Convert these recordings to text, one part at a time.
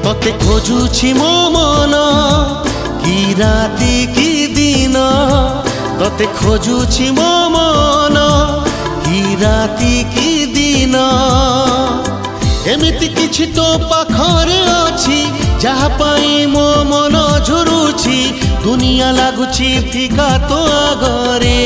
तते खोजुछि मो मन कि राति कि दिन तते खोजुछि मो मन कि राति कि दिन एमिति किछि तो पाखरे अछि जहा पाई मो मन झुरुछि दुनिया लागुछि फिका तो आगरे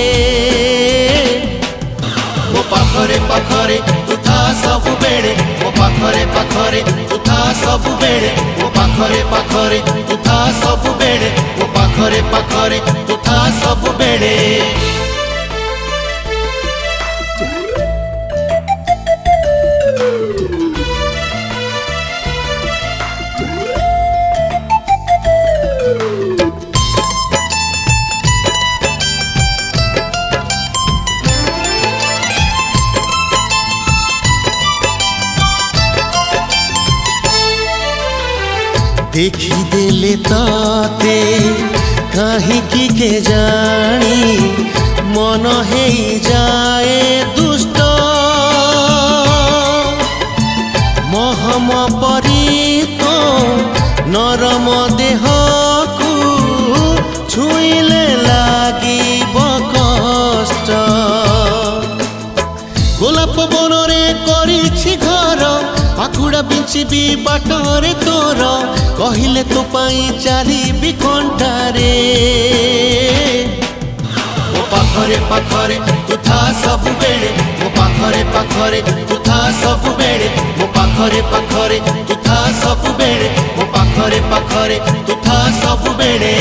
मो पाखरे पाखरे तू था सब बेड़े मो पाखरे पाखरे तू था सब बेड़े मो पाखरे पाखरे तू था सब बेड़े मो पाखरे पाखरे तू था सब बेड़े देखी देले ताते कहीं की के जानी मन है जाए दुष्ट महम परी तो नरम देह को छुईले लागी कष्ट गोलाप बनरे करिछि घर पाकुड़ा बिंचिबी बाटरे तोर कहिले तो पाई चली कंठारे मो पाखरे पाखरे तू था सब बेड़े मो पाखरे पाखरे तू था सब बेड़े मो पाखरे पाखरे तू था सब बेड़े मो पाखरे पाखरे तू था सब बेड़े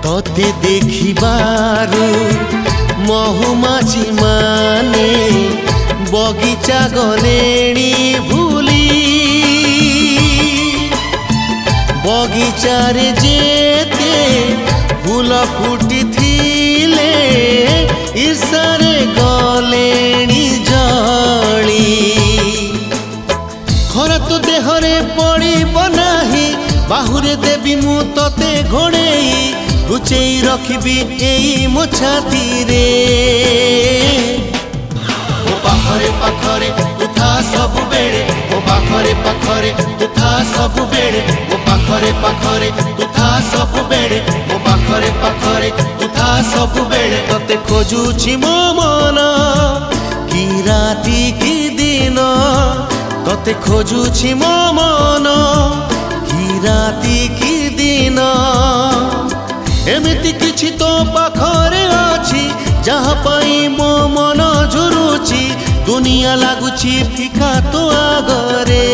तोते देखिबारू महुमाछी माने बगीचा गलेणी भूली बगीचारे जेते फूल फुटी थिले ईर्षारे गलेणी जली खरा तो देहरे पड़ी बनाही बाहुरे देवी मु तते घोड़ेई लुचेई रखिबी एई मो छाती रे मो पाखरे पाखरे तू था सब बेड़े मो पाखरे पाखरे तू था सब बेड़े मो पाखरे पाखरे तू था सब बेड़े मो पाखरे पाखरे तू था सब बेड़े तते खोजुछि मो मन कि राति कि दिन तते खोजुछि मो मन कि राति कि दिन एमिति किछि तो पाखरे अछि जहा पाई मो मन झुरुछि दुनिया लागुछि फिका तो आगरे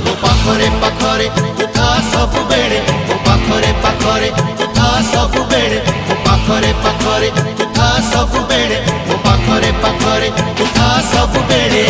मो पाखरे पाखरे तू था सब बेड़े मो पाखरे पाखरे तू था सब बेड़े मो पाखरे पाखरे तू था सब बेड़े मो पाखरे पाखरे तू था सब बेड़े।